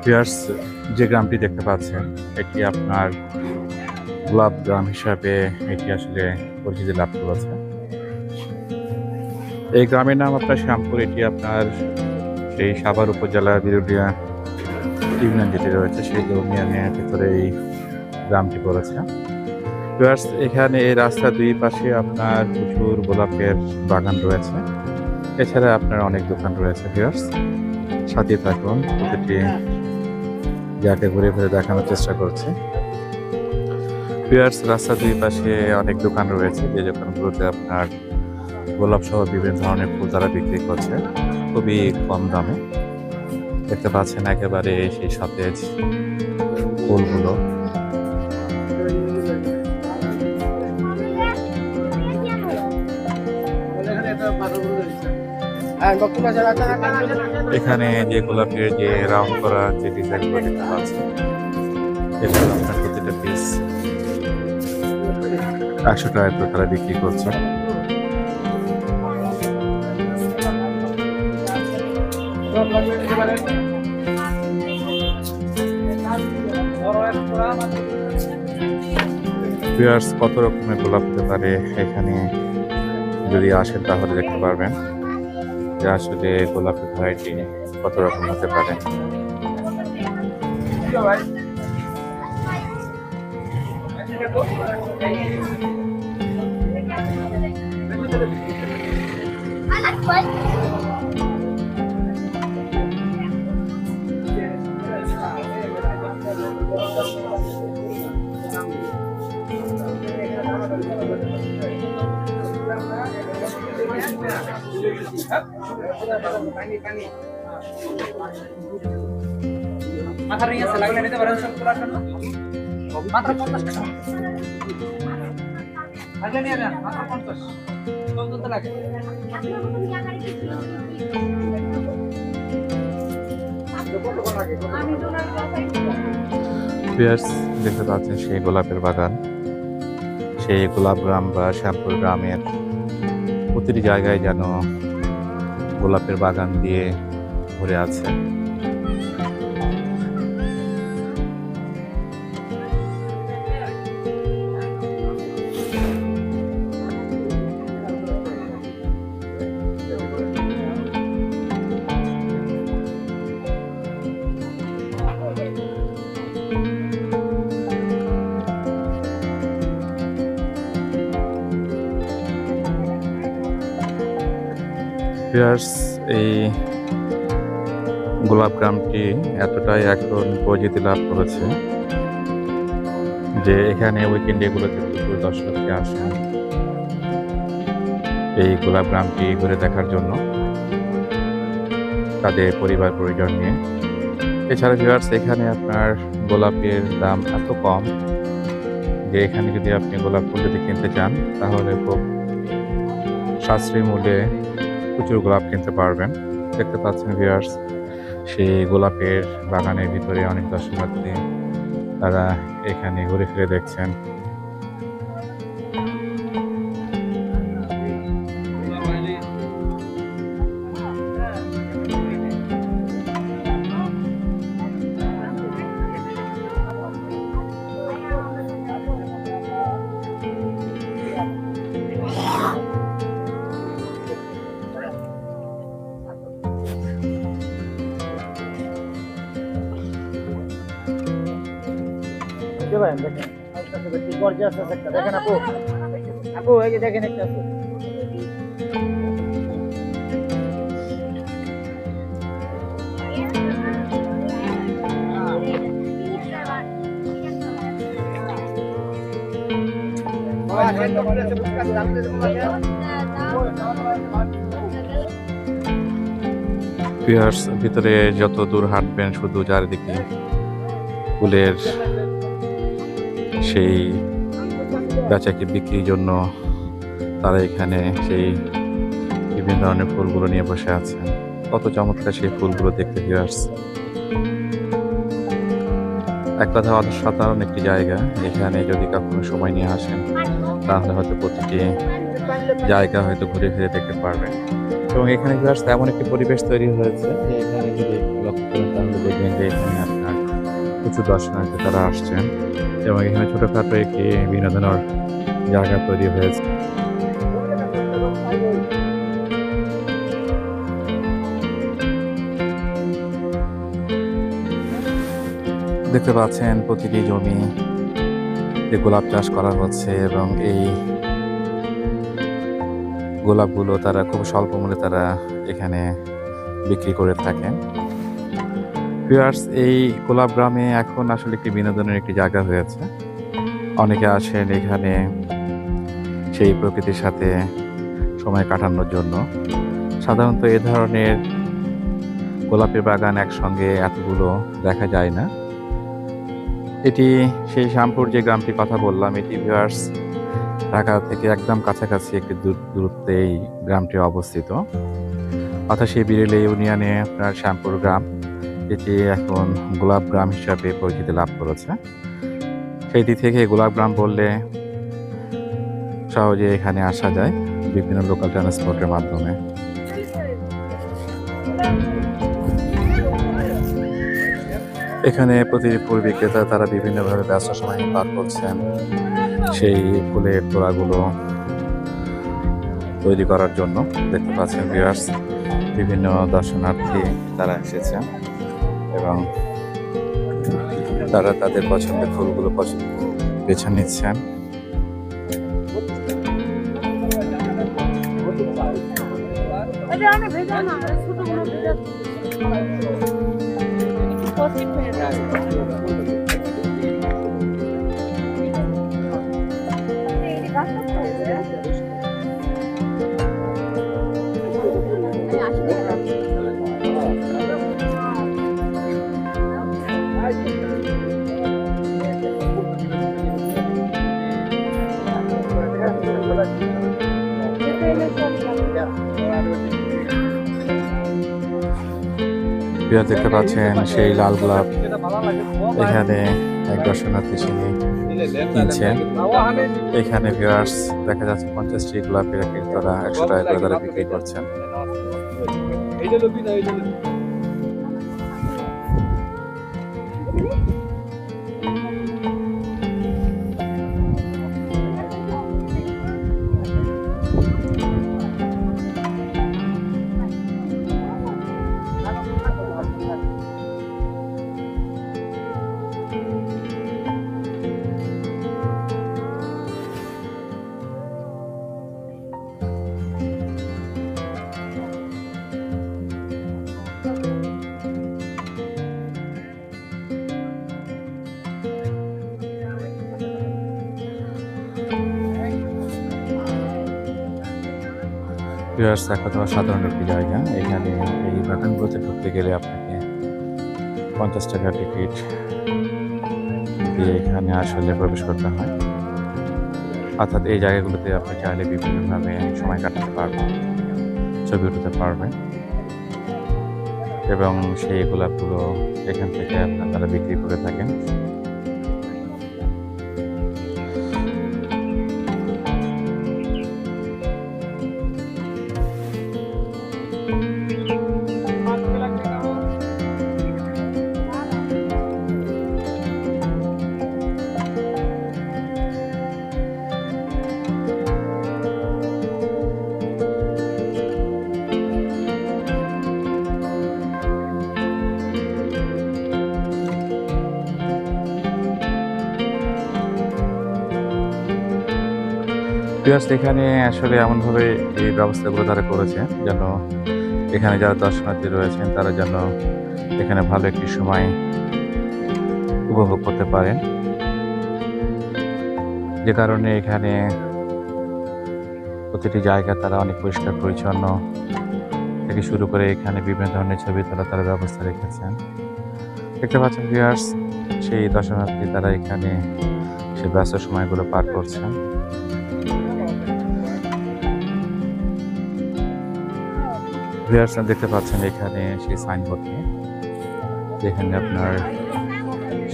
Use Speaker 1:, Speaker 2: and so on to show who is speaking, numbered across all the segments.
Speaker 1: Viewers, যে গ্রামটি দেখতে পাচ্ছেন এটি আপনার গোলাপ গ্রাম হিসাবে এটি আসলে পরিচিতি লাভ করেছে। এই গ্রামের নাম আপনার শ্যামপুর। এটি আপনার সেই সাভার উপজেলার বিরুলিয়া ইউনিয়ন যেটি রয়েছে সেই ইউনিয়নের ভিতরে এই গ্রামটি পড়েছে। ভিউয়ার্স, এখানে এই রাস্তার দুই পাশে আপনার প্রচুর গোলাপের বাগান রয়েছে। এছাড়া আপনার অনেক দোকান রয়েছে। ভিউয়ার্স, সাথে থাকুন, প্রতিটি জায়গায় ঘুরে ঘুরে দেখানোর চেষ্টা করছি। ভিউয়ার্স, রাস্তার দুই পাশে অনেক দোকান রয়েছে, যে দোকানগুলোতে আপনার গোলাপ সহ বিভিন্ন ধরনের ফুল তারা বিক্রি করছে খুবই কম দামে। দেখতে পাচ্ছেন একেবারে সেই সতেজ ফুলগুলো। এখানে যে গোলাপের যে রাউন্ড করা যে ডিজাইনগুলো দেখতে পাচ্ছেন, এটা আপনার প্রতিটা পিস 100 টাকা করে তারা বিক্রি করছে। ভিউয়ার্স, কত রকমের গোলাপ হতে পারে এখানে যদি আসেন তাহলে দেখতে পারবেন যে আসলে গোলাপের ভ্যারাইটি কত রকম হতে পারে।
Speaker 2: মাথা রিং আছে, লাগলে নিতে পারেন সব তোলার জন্য। মাত্র 50 টাকা। আগে নিয়ে যান, মাত্র 50। কত তো লাগে?
Speaker 1: ভিউয়ার্স, দেখতে পাচ্ছেন সেই গোলাপের বাগান, সেই গোলাপ গ্রাম বা শ্যামপুর গ্রামের প্রতিটি জায়গায় যেন গোলাপের বাগান দিয়ে ভরে আছে। ভিউয়ার্স, এই গোলাপ গ্রামটি এতটাই এখন পরিচিতি লাভ করেছে যে এখানে উইকেন্ডেগুলোতে প্রচুর দর্শনার্থী আসেন এই গোলাপ গ্রামটি ঘুরে দেখার জন্য তাদের পরিবার পরিজন নিয়ে। এছাড়া ভিউয়ার্স, এখানে আপনার গোলাপের দাম এত কম যে এখানে যদি আপনি গোলাপ ফুল যদি কিনতে চান তাহলে খুব সাশ্রয়ী মূল্যে প্রচুর গোলাপ কিনতে পারবেন। দেখতে পাচ্ছেন ভিউয়ার্স, সেই গোলাপের বাগানের ভিতরে অনেক দর্শনার্থী তারা এখানে ঘুরে ফিরে দেখছেন।
Speaker 2: দেখেন গর্জিয়াস আছে একটা, দেখেন আপু, আপু এই যে দেখেন একটা আপু।
Speaker 1: ভিউয়ার্স, ভিতরে যত দূর হাঁটবেন শুধু চারিদিকে ফুলের সেই বেচাকে বিক্রির জন্য তারা এখানে সেই বিভিন্ন ধরনের ফুলগুলো নিয়ে বসে আছেন। কত চমৎকার সেই ফুলগুলো দেখতে। ভিউয়ার্স, এক কথা অসাধারণ একটি জায়গা। এখানে যদি কখনো সময় নিয়ে আসেন তাহলে হয়তো প্রতিটি জায়গা হয়তো ঘুরে ফিরে দেখতে পারবেন। এবং এখানে ভিউয়ার্স এমন একটি পরিবেশ তৈরি হয়েছে যে এখানে যদি লক্ষ্য করেন তাহলে দেখবেন যে এখানে আপনার প্রচুর দর্শনার্থী তারা আসছেন এবং এখানে ছোটখাটো একটি বিনোদনের জায়গা তৈরি হয়েছে। দেখতে পাচ্ছেন প্রতিটি জমি গোলাপ চাষ করা হচ্ছে এবং এই গোলাপগুলো তারা খুব স্বল্প মূল্যে তারা এখানে বিক্রি করে থাকেন। ভিউয়ার্স, এই গোলাপ গ্রামে এখন আসলে একটি বিনোদনের একটি জায়গা হয়েছে। অনেকে আসেন এখানে সেই প্রকৃতির সাথে সময় কাটানোর জন্য। সাধারণত এ ধরনের গোলাপের বাগান একসঙ্গে এতগুলো দেখা যায় না। এটি সেই শ্যামপুর যে গ্রামটির কথা বললাম, এটি ভিউয়ার্স ঢাকা থেকে একদম কাছাকাছি একটি দূরত্বে এই গ্রামটি অবস্থিত। অর্থাৎ সেই বিরেলে ইউনিয়নে আপনার শ্যামপুর গ্রাম, এটি এখন গোলাপ গ্রাম হিসাবে পরিচিতি লাভ করেছে। সেই দিক থেকে গোলাপ গ্রাম বললে সহজে এখানে আসা যায় বিভিন্ন লোকাল ট্রান্সপোর্টের মাধ্যমে। এখানে প্রতিটি ফুল বিক্রেতা তারা বিভিন্নভাবে ব্যস্ত সময় পার করছেন সেই ফুলের তোড়াগুলো তৈরি করার জন্য। দেখতে পাচ্ছেন ভিউয়ার্স, বিভিন্ন দর্শনার্থী তারা এসেছেন এবং তারা তাদের পছন্দের ফুলগুলো বেছে নিচ্ছেন। দেখতে পাচ্ছেন সেই লাল গোলাপ এখানে এক দর্শনার্থী তিনি কিনছেন। এখানে ভিউয়ার্স দেখা যাচ্ছে 50টি গোলাপের এক তারা 100 টাকা করে তারা বিক্রি করছেন। ভিউয়ার্স, একটা সাধারণ একটি জায়গা। এখানে এই বাগানগুলোতে ঢুকতে গেলে আপনাকে 50 টাকা টিকিট দিয়ে এখানে আসলে প্রবেশ করতে হয়। অর্থাৎ এই জায়গাগুলোতে আপনি চাইলে বিভিন্নভাবে সময় কাটাতে পারবেন, ছবি উঠাতে পারবেন এবং সেই গোলাপগুলো এখান থেকে আপনারা বিক্রি করে থাকেন। ভিউয়ার্স, এখানে আসলে এমনভাবে এই ব্যবস্থাগুলো তারা করেছে যেন এখানে যারা দর্শনার্থী রয়েছেন তারা যেন এখানে ভালো একটি সময় উপভোগ করতে পারেন। যে কারণে এখানে প্রতিটি জায়গা তারা অনেক পরিষ্কার পরিচ্ছন্ন থেকে শুরু করে এখানে বিভিন্ন ধরনের ছবি তোলা তারা ব্যবস্থা রেখেছেন। দেখতে পাচ্ছেন ভিউয়ার্স, সেই দর্শনার্থী তারা এখানে সেই ব্যস্ত সময়গুলো পার করছেন। ভিউয়ার্স, দেখতে পাচ্ছেন এখানে সেই সাইনবোর্ডটি, যেখানে আপনার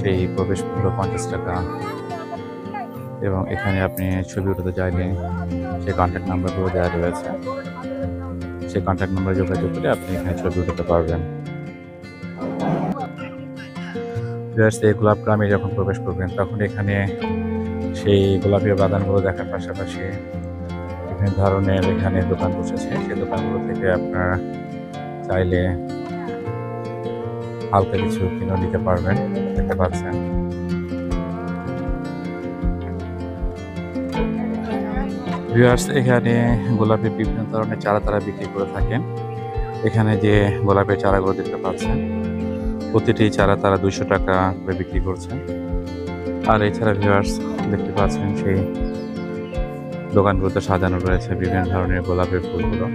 Speaker 1: সেই প্রবেশ মূল্য 50 টাকা এবং এখানে আপনি ছবি উঠাতে চাইলে সেই কন্ট্যাক্ট নাম্বারগুলো দেওয়া রয়েছে। সেই কন্ট্যাক্ট নাম্বারে যোগাযোগ করে আপনি এখানে ছবি উঠাতে পারবেন। ভিউয়ার্স, এই গোলাপ গ্রামে যখন প্রবেশ করবেন তখন এখানে সেই গোলাপের বাগানগুলো দেখার পাশাপাশি বিভিন্ন ধরনের এখানে দোকান বসেছে। সেই দোকানগুলো থেকে আপনারা চাইলে হালকা কিছু কিনে নিতে পারবেন। দেখতে পাচ্ছেন ভিউয়ার্স, এখানে গোলাপের বিভিন্ন ধরনের চারা তারা বিক্রি করে থাকেন। এখানে যে গোলাপের চারাগুলো দেখতে পাচ্ছেন প্রতিটি চারা তারা 200 টাকা করে বিক্রি করছেন। আর এছাড়া ভিউয়ার্স দেখতে পাচ্ছেন সেই দোকানগুলোতে সাজানো রয়েছে বিভিন্ন ধরনের গোলাপের ফুলগুলো।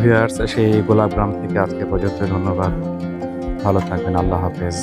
Speaker 1: ভিউয়ার্স, সেই গোলাপ গ্রাম থেকে আজকে পর্যন্ত ধন্যবাদ। ভালো থাকবেন। আল্লাহ হাফেজ।